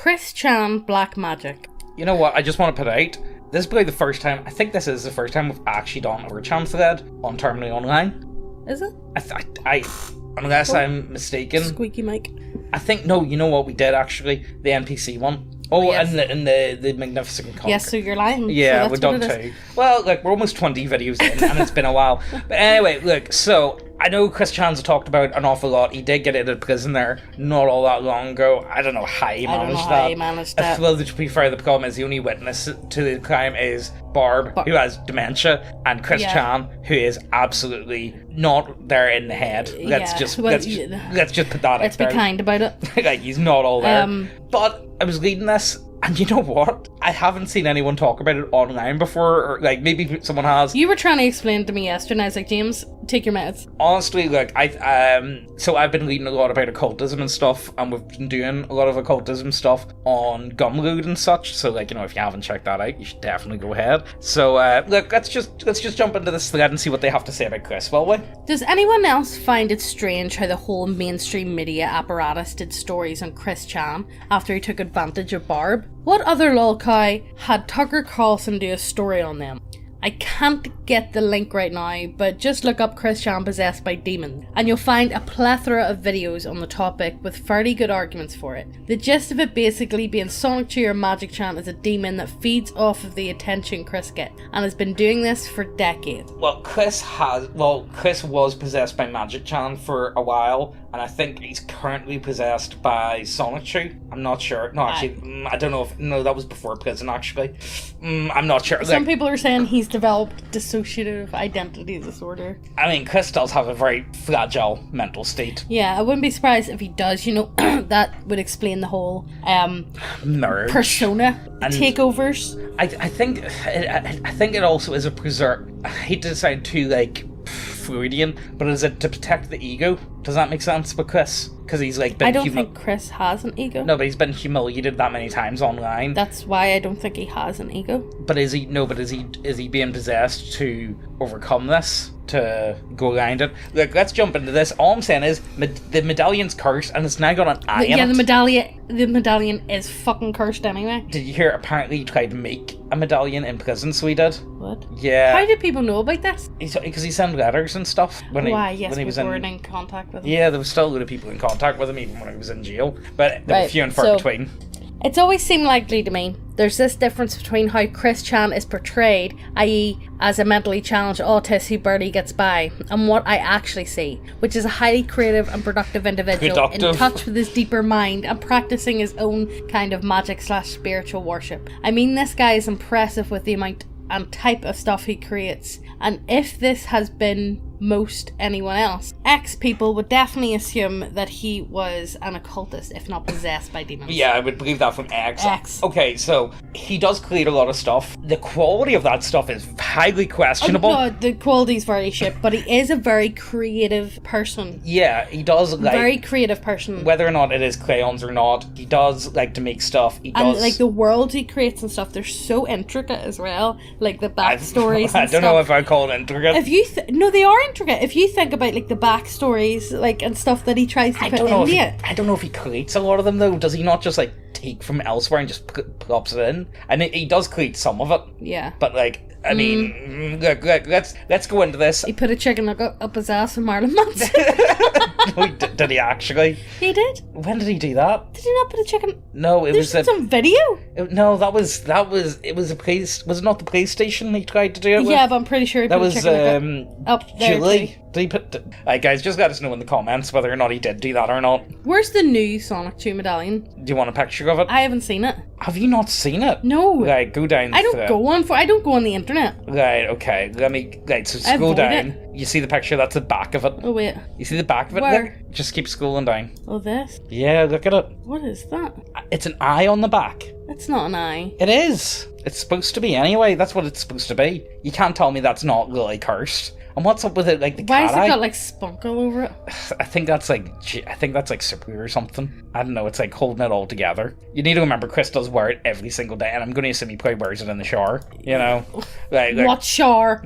Chris Chan, Black Magick. You know what? I just want to put out. This is probably the first time. I think this is the first time we've actually done a Chan thread on Terminally Online. Is it? Unless I'm mistaken. Squeaky mic. I think no. You know what we did actually? The NPC one. Oh, yes. and the Magnificent Conk. Yes, so you're lying. Yeah, so we've done 2. Well, like, we're almost 20 videos in, and it's been a while. But anyway, look, so, I know Chris Chan's talked about an awful lot. He did get out of prison there not all that long ago. I don't know how he managed that. Well, to be fair, the problem is the only witness to the crime is Barb, who has dementia, and Chris Chan, who is absolutely not there in the head. Let's just put that out there. Let's be kind about it. Like, he's not all there. But I was reading this, and you know what? I haven't seen anyone talk about it online before, or like maybe someone has. You were trying to explain it to me yesterday, and I was like, James, take your meds. Honestly, like, so I've been reading a lot about occultism and stuff, and we've been doing a lot of occultism stuff on Gumroad and such, so like, you know, if you haven't checked that out, you should definitely go ahead. So, look, let's just jump into this thread and see what they have to say about Chris, will we? Does anyone else find it strange how the whole mainstream media apparatus did stories on Chris Chan after he took advantage of Barb? What other lolcow had Tucker Carlson do a story on them? I can't get the link right now, but just look up Chris Chan possessed by demons, and you'll find a plethora of videos on the topic with fairly good arguments for it. The gist of it basically being Sonic Chi or Magic Chan is a demon that feeds off of the attention Chris gets, and has been doing this for decades. Well, Chris was possessed by Magic Chan for a while, and I think he's currently possessed by Sonic Chi. I'm not sure. No, actually, I don't know if... No, that was before prison, actually. I'm not sure. Some people are saying he's developed dissociative identity disorder. I mean, Chris does have a very fragile mental state. Yeah, I wouldn't be surprised if he does. You know, that would explain the whole Merge. Persona and takeovers. I think it also is a preserve. I hate to sound too like Freudian, but is it to protect the ego? Does that make sense with Chris? Because he's like been I don't think Chris has an ego. No, but he's been humiliated that many times online. That's why I don't think he has an ego. But is he being possessed to overcome this? To go around it? Look, let's jump into this. All I'm saying is the medallion's cursed and it's now got an eye in it. The medallion is fucking cursed anyway. Did you hear apparently he tried to make a medallion in prison, so he did? What? Yeah. How did people know about this? Because he sent letters and stuff when he was in contact with him. Yeah, there was still a lot of people in contact with him even when he was in jail. But there were few and far between. It's always seemed likely to me there's this difference between how Chris Chan is portrayed, i.e. as a mentally challenged autist who barely gets by, and what I actually see, which is a highly creative and productive individual in touch with his deeper mind and practicing his own kind of magic/spiritual worship. I mean, this guy is impressive with the amount and type of stuff he creates, and if this has been most anyone else, people would definitely assume that he was an occultist, if not possessed by demons. Yeah, I would believe that from X. Okay, so he does create a lot of stuff. The quality of that stuff is highly questionable. Oh, no, the quality is very shit, but he is a very creative person. Yeah, he does like... Very creative person. Whether or not it is crayons or not, he does like to make stuff. And like the worlds he creates and stuff, they're so intricate as well. Like the backstories I don't know if I call it intricate. No, they are intricate. If you think about like the backstories, like and stuff that he tries to put into it. I don't know if he creates a lot of them though. Does he not just like take from elsewhere and just plops it in? And he does create some of it. Yeah. But like, I mean, look, let's go into this. He put a chicken nugget up his ass in Marlon Manson. No, did he actually? He did. When did he do that? Did he not put a chicken? No, There's some video. It was a place. Was it not the PlayStation he tried to do it with? Yeah, but I'm pretty sure he put a chicken nugget up there. Julie. Did he put? Alright, guys, just let us know in the comments whether or not he did do that or not. Where's the new Sonic 2 medallion? Do you want a picture of it? I haven't seen it. Have you not seen it? No. Right, go down. I don't go on the internet. Right, okay. So scroll down. You see the picture? That's the back of it. Oh wait. You see the back of it? Where? Look, just keep scrolling down. Oh, this? Yeah, look at it. What is that? It's an eye on the back. It's not an eye. It is. It's supposed to be anyway. That's what it's supposed to be. You can't tell me that's not really cursed. And what's up with it, like the cat eye? Why has it got like spunk all over it? I think that's like super or something. I don't know. It's like holding it all together. You need to remember, Chris does wear it every single day, and I'm going to assume he probably wears it in the shower. You know, like what shower?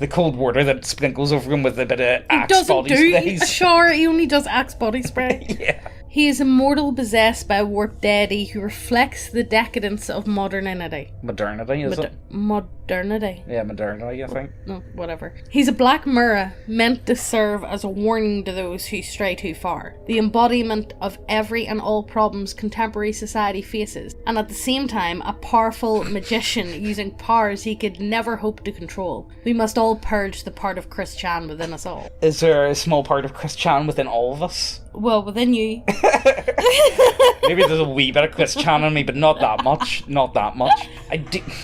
The cold water that sprinkles over him with a bit of Axe body spray. He doesn't do a shower. He only does Axe body spray. Yeah. He is a mortal possessed by a warped deity who reflects the decadence of modernity. Modernity, is it? Modernity. Yeah, modernity, I think. No, whatever. He's a black mirror meant to serve as a warning to those who stray too far. The embodiment of every and all problems contemporary society faces. And at the same time, a powerful magician using powers he could never hope to control. We must all purge the part of Chris Chan within us all. Is there a small part of Chris Chan within all of us? Well, within you. Maybe there's a wee bit of Chris Chan in me, but not that much. Not that much.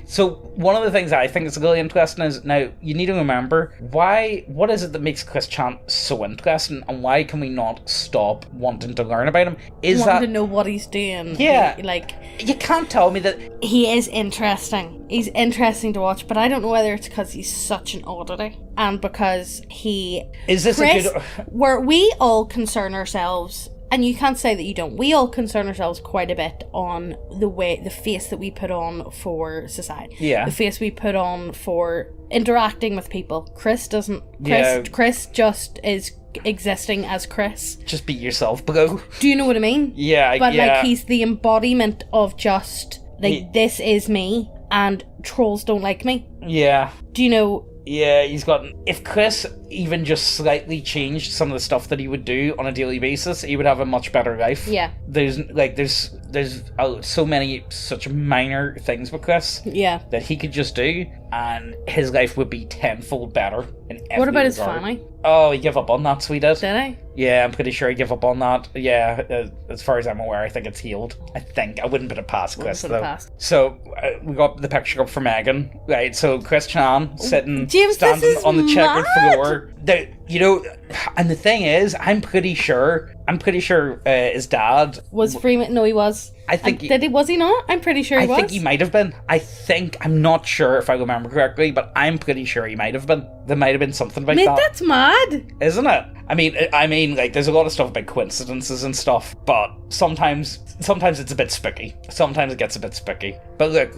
So one of the things I think is really interesting is, now, you need to remember, what is it that makes Chris Chan so interesting, and why can we not stop wanting to learn about him? Wanting to know what he's doing. Yeah. You can't tell me that... He is interesting. He's interesting to watch, but I don't know whether it's because he's such an oddity, and because he... Is this Chris, a good... where we all concern ourselves, and you can't say that you don't, we all concern ourselves quite a bit on the face that we put on for society. Yeah. The face we put on for interacting with people. Chris doesn't. Chris just is existing as Chris. Just be yourself, bro. Do you know what I mean? Yeah, But like, he's the embodiment of just like, this is me, and trolls don't like me. Yeah. Do you know? Yeah, he's got... If Chris even just slightly changed some of the stuff that he would do on a daily basis, he would have a much better life. Yeah. There's so many such minor things with Chris. Yeah. That he could just do, and his life would be tenfold better in every What about his regard. family? Oh, he gave up on that, sweetheart. Did I? Yeah, I'm pretty sure he gave up on that. Yeah, as far as I'm aware, I think it's healed. I think. I wouldn't put it past Chris, though. So, we got the picture up for Megan, right? So, Chris Chan standing on the checkered floor. And the thing is, I'm pretty sure his dad... Was Freeman? No, he was. I think... Was he not? I'm pretty sure he was. I think he might have been. I'm not sure if I remember correctly, but I'm pretty sure he might have been. There might have been something about that. That's mad. Isn't it? I mean, like, there's a lot of stuff about coincidences and stuff, but sometimes it's a bit spooky. Sometimes it gets a bit spooky. But look,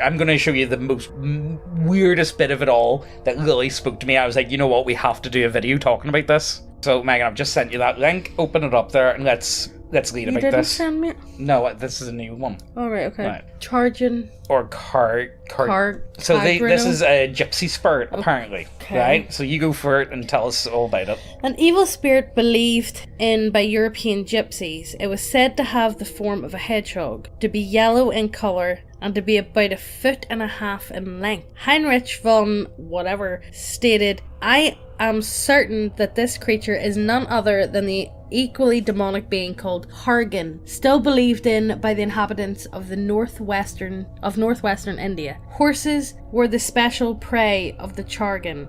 I'm going to show you the most weirdest bit of it all that really spoke to me. I was like, you know what, we have to do a video talking about this. So, Megan, I've just sent you that link. Open it up there, and let's read about this. You didn't send me it? No, this is a new one. Oh, right, okay. Right. Charging. Or car. So this is a gypsy spirit, apparently. Okay. Right? So you go for it and tell us all about it. An evil spirit believed in by European gypsies. It was said to have the form of a hedgehog, to be yellow in colour, and to be about 1.5 feet in length. Heinrich von whatever stated, "I am certain that this creature is none other than the equally demonic being called Hargan, still believed in by the inhabitants of the northwestern India. Horses were the special prey of the Chagrin,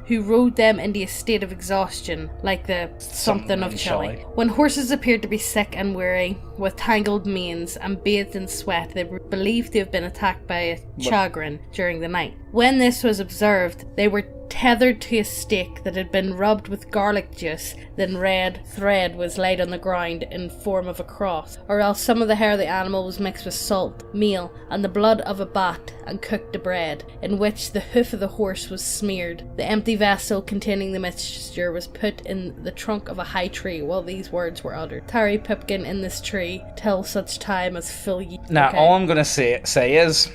who rode them into a state of exhaustion, like the something of Chile. When horses appeared to be sick and weary, with tangled manes and bathed in sweat, they were believed to have been attacked by a Chagrin during the night. When this was observed, they were tethered to a stake that had been rubbed with garlic juice, then red thread was laid on the ground in form of a cross, or else some of the hair of the animal was mixed with salt, meal, and the blood of a bat, and cooked to bread, in which the hoof of the horse was smeared. The empty vessel containing the mixture was put in the trunk of a high tree while these words were uttered. Tarry Pipkin in this tree till such time as fill ye." Now, all I'm going to say is...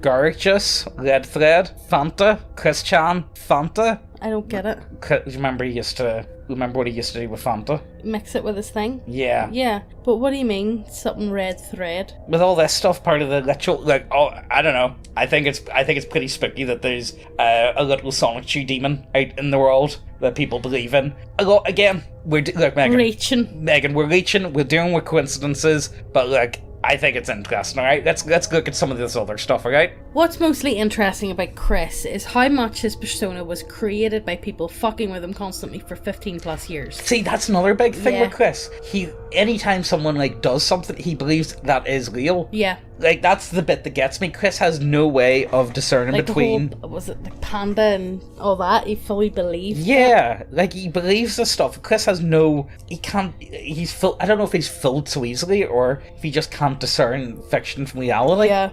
garlic juice, red thread, Fanta, Chris Chan, Fanta. I don't get it. Remember what he used to do with Fanta? Mix it with his thing? Yeah. Yeah, but what do you mean, something red thread? With all this stuff, part of the ritual, I don't know. I think it's pretty spooky that there's a little sonic chew demon out in the world that people believe in. Again, Megan, we're reaching, we're dealing with coincidences, but I think it's interesting, alright? Let's look at some of this other stuff, alright? What's mostly interesting about Chris is how much his persona was created by people fucking with him constantly for 15 plus years. See, that's another big thing with Chris. Anytime someone does something, he believes that is real. Yeah. That's the bit that gets me. Chris has no way of discerning between... was it the panda and all that? He fully believed that? He believes this stuff. Chris has no... He can't... I don't know if he's fooled so easily or if he just can't discern fiction from reality. Yeah.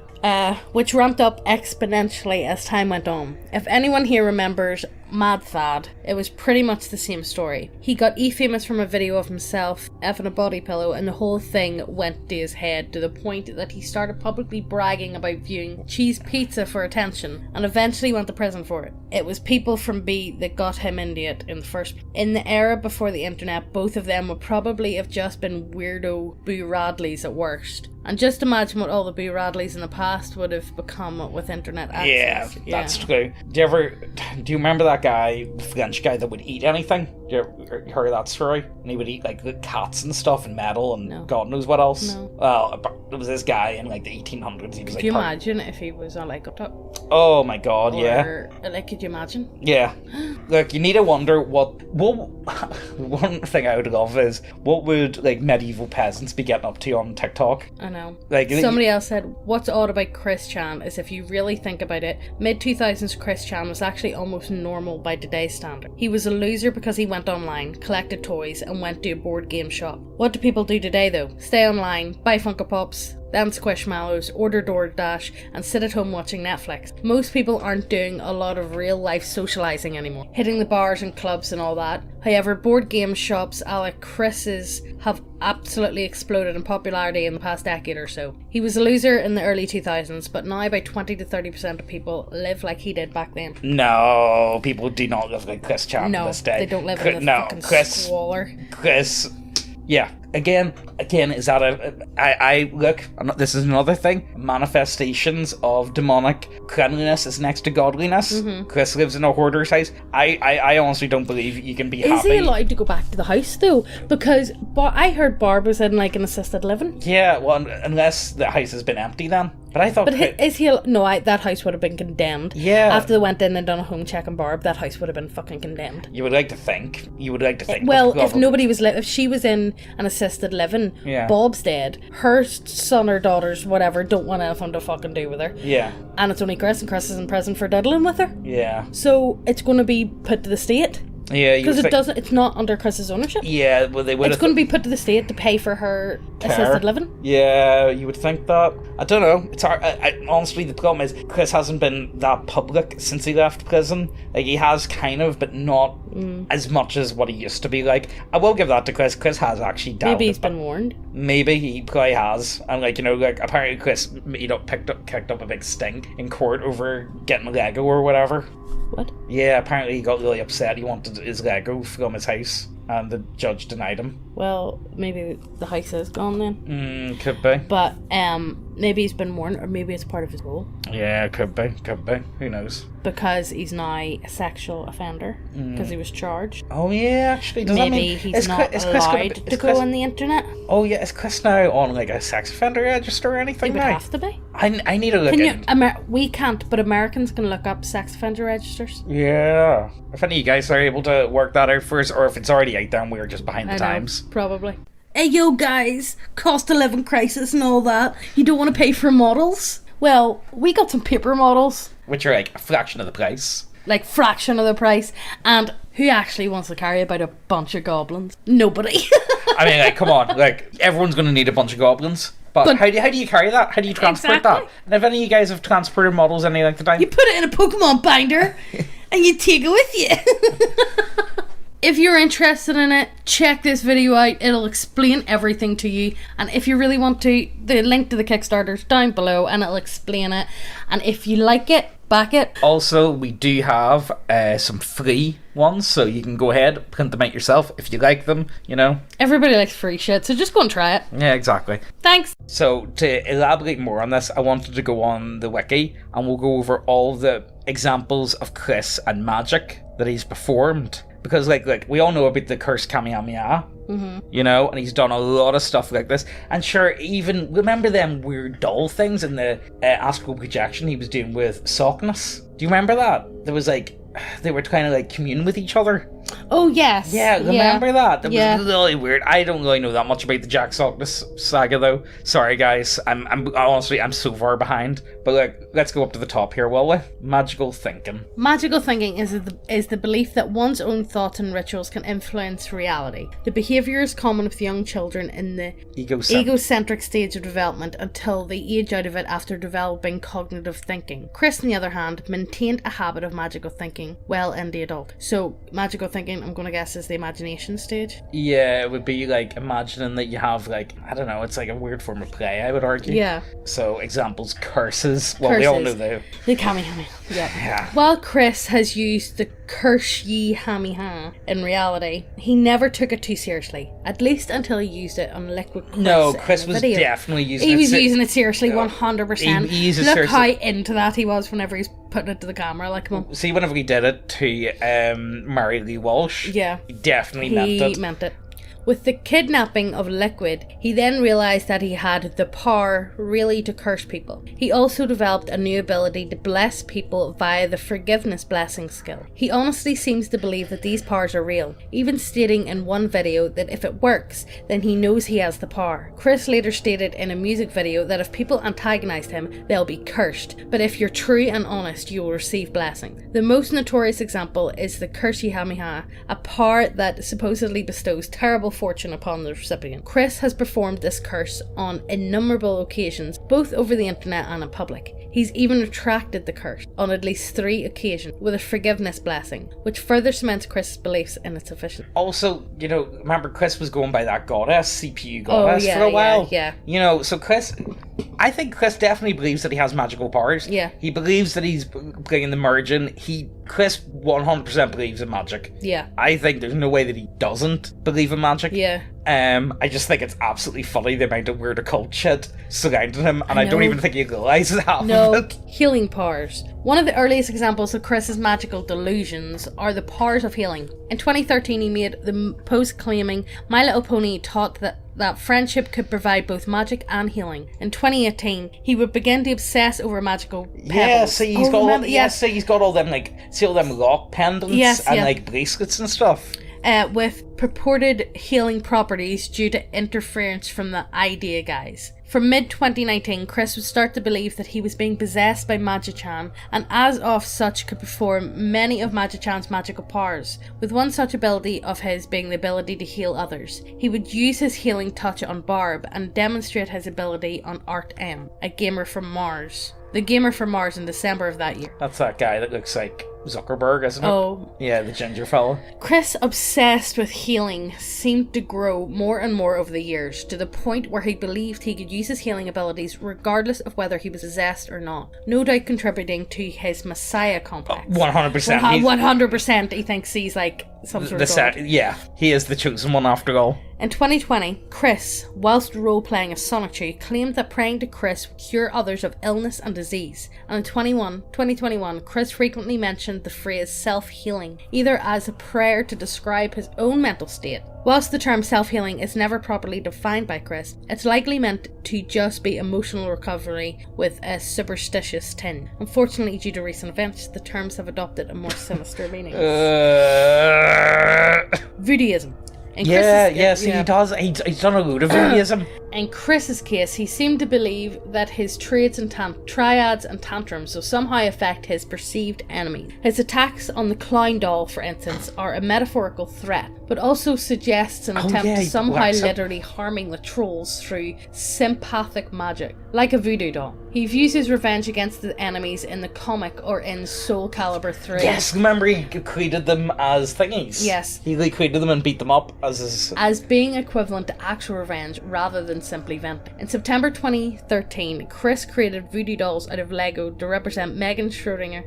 Which ramped up exponentially as time went on. If anyone here remembers mad fad. It was pretty much the same story. He got famous from a video of himself effing a body pillow, and the whole thing went to his head to the point that he started publicly bragging about viewing cheese pizza for attention, and eventually went to prison for it. It was people from B that got him into it in the first place. In the era before the internet, both of them would probably have just been weirdo Boo Radleys at worst. And just imagine what all the Boo Radleys in the past would have become with internet access. Yeah, that's true. Do you remember that guy, the French guy that would eat anything? Do you ever heard that story? And he would eat like the cats and stuff and metal and God knows what else. No. Well, there was this guy in like the 1800s. He was could you imagine if he was on like up top? Oh my God, or, like, could you imagine? Yeah. Look, you need to wonder what one thing I would love is what would like medieval peasants be getting up to on TikTok? I know. Like somebody else said, what's odd about Chris Chan is if you really think about it, mid-2000s Chris Chan was actually almost normal by today's standard. He was a loser because he went online, collected toys, and went to a board game shop. What do people do today though? Stay online, buy Funko Pops, then Squishmallows, order DoorDash, and sit at home watching Netflix. Most people aren't doing a lot of real life socialising anymore, hitting the bars and clubs and all that. However, board game shops a la Chris's have absolutely exploded in popularity in the past decade or so. He was a loser in the early 2000s, but now about 20 to 30% of people live like he did back then. No, people do not live like Chris Chan to this day. They don't live in the fucking squalor. Chris, yeah. Again, is that this is another thing. Manifestations of demonic cleanliness is next to godliness. Mm-hmm. Chris lives in a hoarder's house. I honestly don't believe you can be happy. Is he allowed to go back to the house though? Because I heard Barb was in like an assisted living. Yeah, well, unless the house has been empty then. But I thought... But is he... No, that house would have been condemned. Yeah. After they went in and done a home check on Barb, that house would have been fucking condemned. You would like to think. Well, if nobody was... If she was in an assisted living, Bob's dead. Her son or daughters, whatever, don't want anything to fucking do with her. Yeah. And it's only Chris, and Chris is in prison for diddling with her. Yeah. So it's going to be put to the state. Yeah, because it's not under Chris's ownership. Yeah, well, they would. It's going to be put to the state to pay for her assisted living. Yeah, you would think that. I don't know. It's hard. Honestly, the problem is Chris hasn't been that public since he left prison. Like he has kind of, but not as much as what he used to be. Like I will give that to Chris. Chris has actually dialed. Maybe he's been warned. Maybe he probably has, and apparently Chris, kicked up a big stink in court over getting Lego or whatever. What? Yeah, apparently he got really upset. He wanted his Lego from his house, and the judge denied him. Well, maybe the house is gone then. Could be. But maybe he's been warned, or maybe it's part of his role. Yeah, could be. Who knows? Because he's now a sexual offender, because he was charged. Oh yeah, actually. Does maybe that mean, he's not allowed to go on the internet. Oh yeah, is Chris now on like a sex offender register or anything? He would have to be. I need to look at... We can't, but Americans can look up sex offender registers. Yeah. If any of you guys are able to work that out for us, or if it's already out there and we're just behind the times. Probably. Hey yo guys, cost of living crisis and all that. You don't want to pay for models? Well, we got some paper models. Which are like a fraction of the price. Like fraction of the price. And who actually wants to carry about a bunch of goblins? Nobody. I mean, like, come on. Like, everyone's going to need a bunch of goblins. But how do you carry that? How do you transport that? And if any of you guys have transported models any length of time... You put it in a Pokemon binder and you take it with you. If you're interested in it, check this video out. It'll explain everything to you. And if you really want to, the link to the Kickstarter's down below and it'll explain it. And if you like it, back it. Also, we do have some free ones, so you can go ahead, print them out yourself if you like them, you know. Everybody likes free shit, so just go and try it. Yeah, exactly. Thanks. So, to elaborate more on this, I wanted to go on the wiki, and we'll go over all the examples of Chris and Magick that he's performed. Because, like we all know about the Cursed Kamehameha, you know, and he's done a lot of stuff like this. And sure, even, remember them weird doll things in the astral projection he was doing with Sockness? Do you remember that? There was, like, they were trying to, like, commune with each other. Oh, yes. Yeah, remember that? That was really weird. I don't really know that much about the Jack Sockness saga, though. Sorry, guys. I'm honestly, I'm so far behind. But like, let's go up to the top here, will we? Magical thinking. Magical thinking is the belief that one's own thoughts and rituals can influence reality. The behaviour is common with young children in the egocentric stage of development until they age out of it after developing cognitive thinking. Chris, on the other hand, maintained a habit of magical thinking well into adult. So, magical thinking, I'm going to guess, is the imagination stage? Yeah, it would be like imagining that you have like, I don't know, it's like a weird form of play, I would argue. Yeah. So, examples, curses. Well, we all know the Kamehameha. Yeah. While Chris has used the curse ye hami-ha in reality, he never took it too seriously. At least until he used it on Liquid Chris. No, Chris was definitely using it. He was using it seriously, 100%. He used it Look seriously. how into that he was whenever he's putting it to the camera. Like, come on. See, whenever he did it to Mary Lee Walsh, yeah, he definitely meant it. With the kidnapping of Liquid, he then realised that he had the power really to curse people. He also developed a new ability to bless people via the forgiveness blessing skill. He honestly seems to believe that these powers are real, even stating in one video that if it works, then he knows he has the power. Chris later stated in a music video that if people antagonised him, they'll be cursed, but if you're true and honest, you will receive blessing. The most notorious example is the Curse Kamehameha, a power that supposedly bestows terrible fortune upon the recipient. Chris has performed this curse on innumerable occasions, both over the internet and in public. He's even retracted the curse on at least 3 occasions with a forgiveness blessing, which further cements Chris's beliefs in its efficiency. Also, you know, remember Chris was going by that goddess, CPU goddess, for a while. Yeah. You know, so I think Chris definitely believes that he has magical powers. Yeah. He believes that he's bringing the merge in. Chris 100% believes in magic. Yeah. I think there's no way that he doesn't believe in magic. Yeah. I just think it's absolutely funny the amount of weird occult shit surrounding him, and I don't even think he realises half of it. Healing powers. One of the earliest examples of Chris's magical delusions are the powers of healing. In 2013, he made the post claiming My Little Pony taught that friendship could provide both magic and healing. In 2018, he would begin to obsess over magical pebbles. Yeah, see, he's got all them, like, see all them lock pendants and like bracelets and stuff. With purported healing properties due to interference from the Idea guys. From mid-2019, Chris would start to believe that he was being possessed by Magick, and as of such could perform many of Magick's magical powers, with one such ability of his being the ability to heal others. He would use his healing touch on Barb and demonstrate his ability on Art M, a gamer from Mars. The Gamer from Mars in December of that year. That's that guy that looks like Zuckerberg, isn't it? Oh. Yeah, the ginger fella. Chris, obsessed with healing, seemed to grow more and more over the years, to the point where he believed he could use his healing abilities regardless of whether he was possessed or not. No doubt contributing to his messiah complex. 100%. 100% he thinks he's like some sort of god. Yeah, he is the chosen one after all. In 2020, Chris, whilst role-playing as Sonichu, claimed that praying to Chris would cure others of illness and disease. And in 2021, Chris frequently mentioned the phrase self-healing, either as a prayer to describe his own mental state. Whilst the term self-healing is never properly defined by Chris, it's likely meant to just be emotional recovery with a superstitious tinge. Unfortunately, due to recent events, the terms have adopted a more sinister meaning. Voodooism. He does. He's done a load of voodooism. In Chris's case, he seemed to believe that his triads and tantrums will somehow affect his perceived enemies. His attacks on the clown doll, for instance, are a metaphorical threat, but also suggests an attempt to somehow literally harming the trolls through sympathetic magic, like a voodoo doll. He views his revenge against the enemies in the comic or in Soul Calibur 3. Yes, remember he created them as thingies. Yes. He created them and beat them up as being equivalent to actual revenge rather than simply venting. In September 2013, Chris created voodoo dolls out of Lego to represent Megan Schrodinger,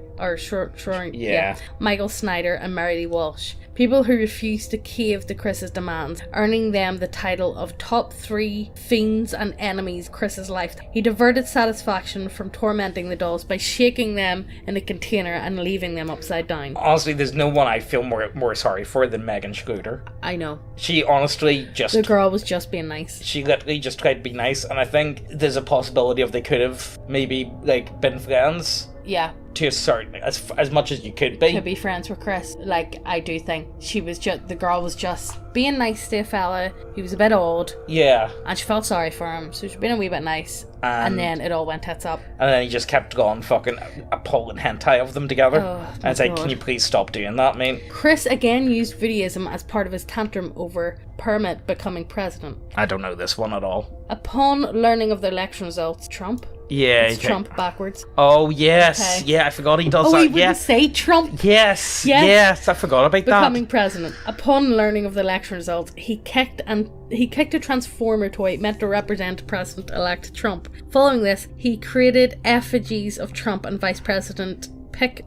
Michael Snyder and Mary Lee Walsh. People who refused to cave to Chris's demands, earning them the title of top 3 fiends and enemies Chris's lifetime. He diverted satisfaction from tormenting the dolls by shaking them in a container and leaving them upside down. Honestly, there's no one I feel more sorry for than Megan Schrodinger. I know. She honestly just... The girl was just being nice. She literally just tried to be nice, and I think there's a possibility of they could have maybe, like, been friends. Yeah. To a certain, as much as you could be. To be friends with Chris. Like, I do think the girl was just being nice to a fella. He was a bit odd. Yeah. And she felt sorry for him, so she's been a wee bit nice. And then it all went tits up. And then he just kept going fucking a Poland hentai of them together. Oh, and it's like, can you please stop doing that, mate? Chris again used Judaism as part of his tantrum over Permit becoming president. I don't know this one at all. Upon learning of the election results, Trump. Yeah, it's Trump backwards. Oh yes, okay. Yeah, I forgot he does that. He wouldn't say Trump. Yes, I forgot about becoming president. Upon learning of the election results, he kicked a transformer toy meant to represent President-elect Trump. Following this, he created effigies of Trump and Vice President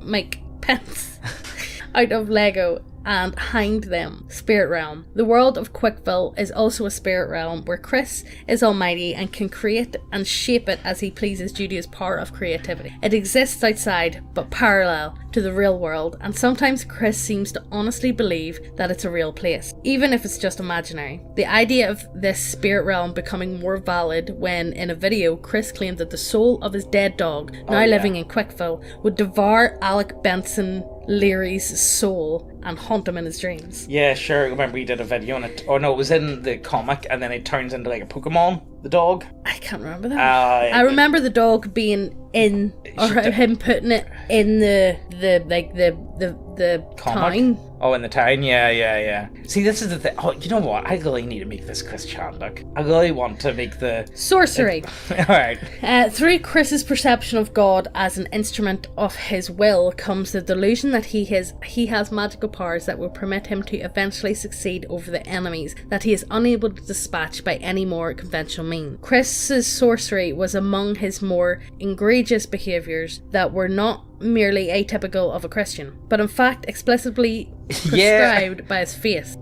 Mike Pence out of Lego and hanged them. Spirit realm. The world of Quickville is also a spirit realm where Chris is almighty and can create and shape it as he pleases due to his power of creativity. It exists outside, but parallel to the real world, and sometimes Chris seems to honestly believe that it's a real place, even if it's just imaginary. The idea of this spirit realm becoming more valid when, in a video, Chris claimed that the soul of his dead dog, now living in Quickville, would devour Alec Benson Leary's soul and haunt him in his dreams. Yeah, sure. I remember he did a video on it. Oh no, it was in the comic, and then it turns into like a Pokemon, the dog. I can't remember that. I remember the dog being in, or him putting it in the town. Oh, in the town, yeah. See, this is the thing. Oh, you know what? I really need to make this Chris Chandler. I really want to make the sorcery. Alright. Through Chris's perception of God as an instrument of his will comes the delusion that he has magical powers that will permit him to eventually succeed over the enemies that he is unable to dispatch by any more conventional means. Chris's sorcery was among his more egregious behaviours that were not merely atypical of a Christian, but in fact explicitly prescribed by his faith.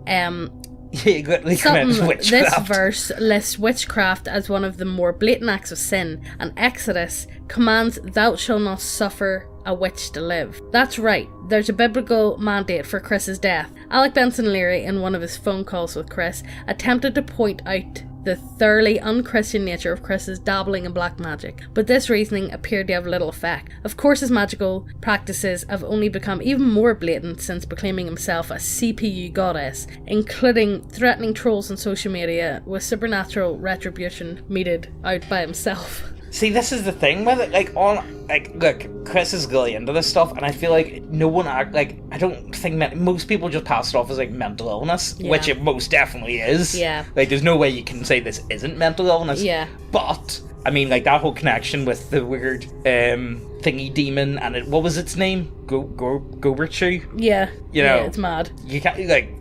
This verse lists witchcraft as one of the more blatant acts of sin, and Exodus commands thou shalt not suffer a witch to live. That's right, there's a biblical mandate for Chris's death. Alec Benson Leary, in one of his phone calls with Chris, attempted to point out the thoroughly unchristian nature of Chris's dabbling in black magic, but this reasoning appeared to have little effect. Of course, his magical practices have only become even more blatant since proclaiming himself a CPU goddess, including threatening trolls on social media with supernatural retribution meted out by himself. See, this is the thing with it, look, Chris is really into this stuff, and I feel like I don't think most people just pass it off as, mental illness, which it most definitely is. Yeah. There's no way you can say this isn't mental illness. Yeah. But, I mean, that whole connection with the weird, thingy demon, and what was its name? Goberchu? Yeah. Yeah, it's mad. You can't,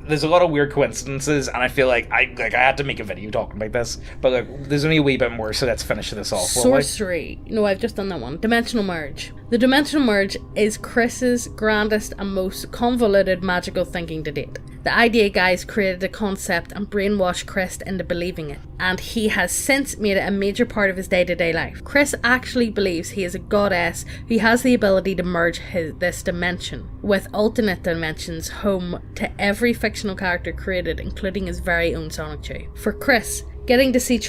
there's a lot of weird coincidences, and I feel like I had to make a video talking about this, but there's only a wee bit more, so let's finish this off. Sorcery. No, I've just done that one. Dimensional merge. The dimensional merge is Chris's grandest and most convoluted magical thinking to date. The idea guys created a concept and brainwashed Chris into believing it, and he has since made it a major part of his day-to-day life. Chris actually believes he is a goddess who has the ability to merge this dimension with alternate dimensions home to every fictional character created, including his very own Sonic. For Chris, getting to see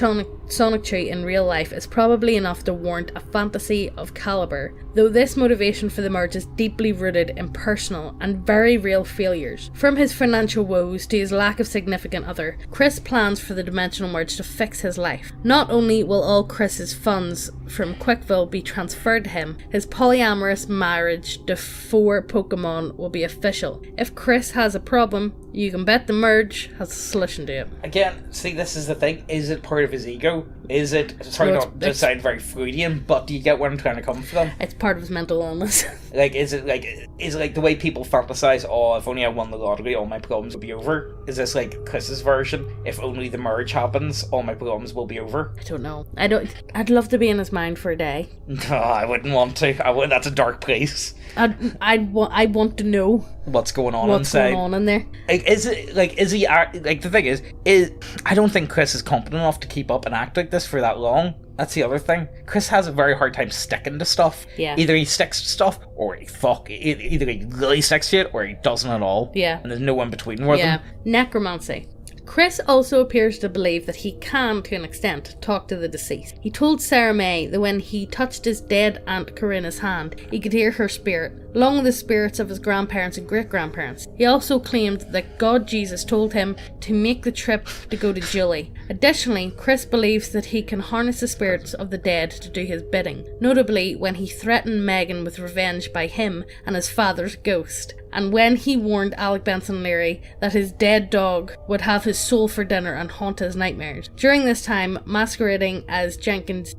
Sonic in real life is probably enough to warrant a fantasy of caliber, though this motivation for the merge is deeply rooted in personal and very real failures. From his financial woes to his lack of significant other, Chris plans for the dimensional merge to fix his life. Not only will all Chris's funds from Quickville be transferred to him, his polyamorous marriage to 4 Pokemon will be official. If Chris has a problem, you can bet the merge has a solution to it. Again, see, this is the thing. Is it part of his ego? Is it, not to sound very Freudian, but do you get where I'm trying to come from? It's part of his mental illness. Is it the way people fantasize, oh, if only I won the lottery, all my problems will be over? Is this Chris's version? If only the merge happens, all my problems will be over? I don't know. I'd love to be in his mind for a day. No, I wouldn't want to. That's a dark place. I want to know what's going on inside. What's going on in there? The thing is I don't think Chris is competent enough to keep up and act like this for that long. That's the other thing. Chris has a very hard time sticking to stuff. Yeah. Either he sticks to stuff, or either he really sticks to it, or he doesn't at all. Yeah. And there's no in between with him. Necromancy. Chris also appears to believe that he can, to an extent, talk to the deceased. He told Sarah May that when he touched his dead Aunt Corinna's hand, he could hear her spirit, along with the spirits of his grandparents and great-grandparents. He also claimed that God Jesus told him to make the trip to go to Julie. Additionally, Chris believes that he can harness the spirits of the dead to do his bidding, notably when he threatened Megan with revenge by him and his father's ghost, and when he warned Alec Benson Leary that his dead dog would have his soul for dinner and haunt his nightmares. During this time, masquerading as Jenkins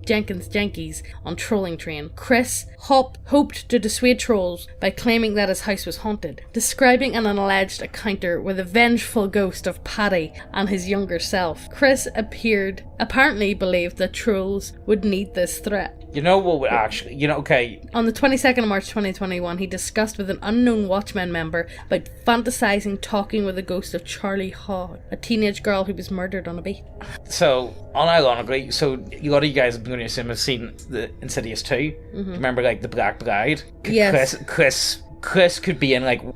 on Trolling Train, Chris hoped to dissuade trolls by claiming that his house was haunted, describing an alleged encounter with a vengeful ghost of Paddy and his younger self. Chris apparently believed that trolls would need this threat. You know what would actually, okay. On the 22nd of March 2021, he discussed with an unknown Watchmen member about fantasizing talking with the ghost of Charlie Hogg, a teenage girl who was murdered on a beach. So, unironically, a lot of you guys, I'm going to assume, have seen the Insidious 2. Mm-hmm. Remember, like, the Black Bride? Yes. Chris could be in an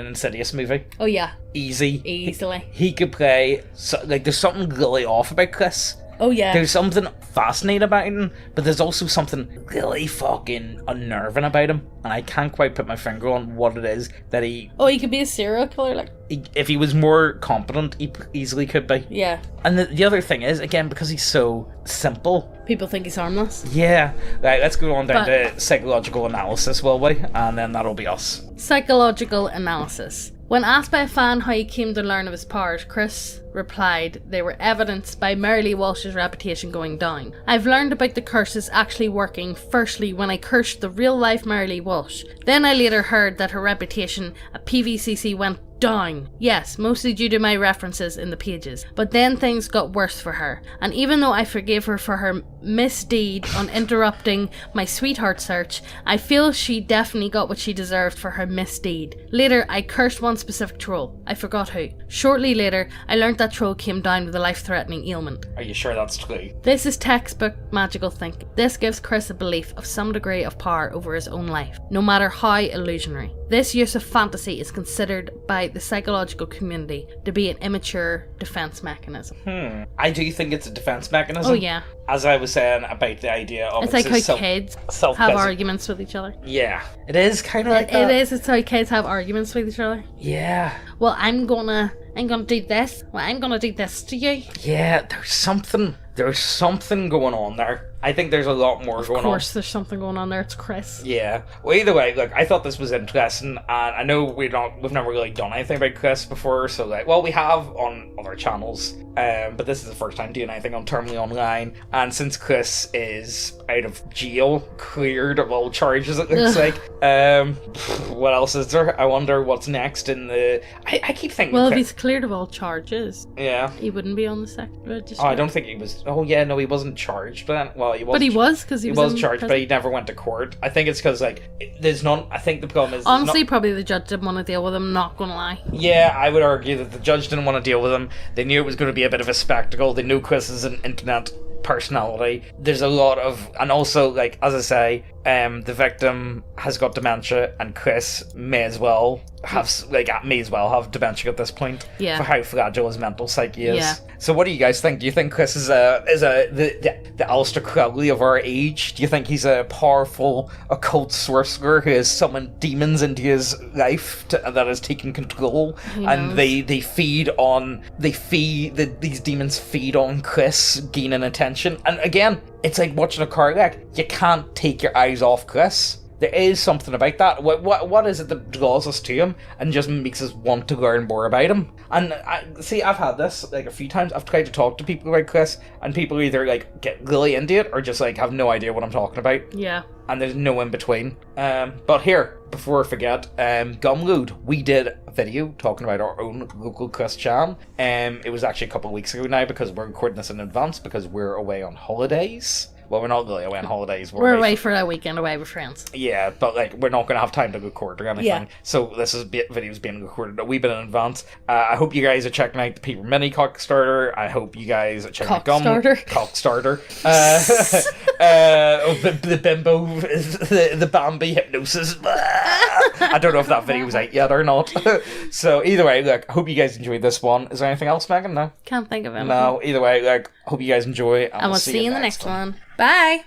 Insidious movie. Oh yeah. Easily. He could play, there's something really off about Chris. Oh yeah. There's something fascinating about him, but there's also something really fucking unnerving about him, and I can't quite put my finger on what it is that he... Oh, he could be a serial killer, like... If he was more competent, he easily could be. Yeah. And the other thing is, again, because he's so simple... People think he's harmless. Yeah. Right, let's go on down to psychological analysis, will we? And then that'll be us. Psychological analysis. When asked by a fan how he came to learn of his powers, Chris replied they were evidenced by Mary Walsh's reputation going down. I've learned about the curses actually working firstly when I cursed the real life Mary Walsh. Then I later heard that her reputation at PVCC went down. Yes, mostly due to my references in the pages. But then things got worse for her, and even though I forgave her for her misdeed on interrupting my sweetheart search, I feel she definitely got what she deserved for her misdeed. Later, I cursed one specific troll. I forgot who. Shortly later, I learnt that troll came down with a life-threatening ailment. Are you sure that's true? This is textbook magical thinking. This gives Chris a belief of some degree of power over his own life, no matter how illusionary. This use of fantasy is considered by the psychological community to be an immature defense mechanism. I do think it's a defense mechanism. Oh yeah. As I was saying about the idea of... It's like how kids have arguments with each other. Yeah. It is kind of like that. It is. It's how kids have arguments with each other. Yeah. Well, I'm gonna do this. Well, I'm gonna do this to you. Yeah, there's something going on there. I think there's a lot more going on. Of course there's something going on there. It's Chris. Yeah. Well, either way, look, I thought this was interesting, and I know we've never really done anything about Chris before, so we have on other channels, but this is the first time doing anything on Terminally Online, and since Chris is out of jail, cleared of all charges, it looks like, what else is there? I wonder what's next in the... I keep thinking... Well, if he's cleared of all charges, yeah, he wouldn't be on the sex register. Oh, I don't think he was... Oh, yeah, no, he wasn't charged, but... Well, he was... But he was, because he was charged, prison. but he never went to court. I think it's because, there's none... I think the problem is... Honestly, probably the judge didn't want to deal with him, not gonna lie. Yeah, I would argue that the judge didn't want to deal with him. They knew it was going to be a bit of a spectacle. They knew Chris is an internet personality. There's a lot of... And also, as I say, the victim has got dementia, and Chris may as well have dementia at this point. Yeah. For how fragile his mental psyche is. Yeah. So what do you guys think? Do you think Chris is the Aleister Crowley of our age? Do you think he's a powerful occult sorcerer who has summoned demons into his life that has taken control? And these demons feed on Chris, gaining attention. And again, it's like watching a car wreck. You can't take your eyes off Chris. There is something about that. What is it that draws us to him and just makes us want to learn more about him? And I've had this a few times. I've tried to talk to people about Chris, and people either get really into it or just have no idea what I'm talking about. Yeah. And there's no in between. But here, before I forget, Gumroad, we did a video talking about our own local Chris Chan. It was actually a couple of weeks ago now, because we're recording this in advance because we're away on holidays. Well, we're not really away on holidays. We're away for a weekend away with friends. Yeah, but we're not going to have time to record or anything. Yeah. So this video's being recorded a wee bit in advance. I hope you guys are checking out the Paper Mini Cockstarter. I hope you guys are checking out Cockstarter. Cockstarter. The bimbo, the Bambi hypnosis. I don't know if that video was out yet or not. So either way, look, hope you guys enjoyed this one. Is there anything else, Megan? No? Can't think of anything. No, either way, like, hope you guys enjoy. And we'll see you in the next one. Bye.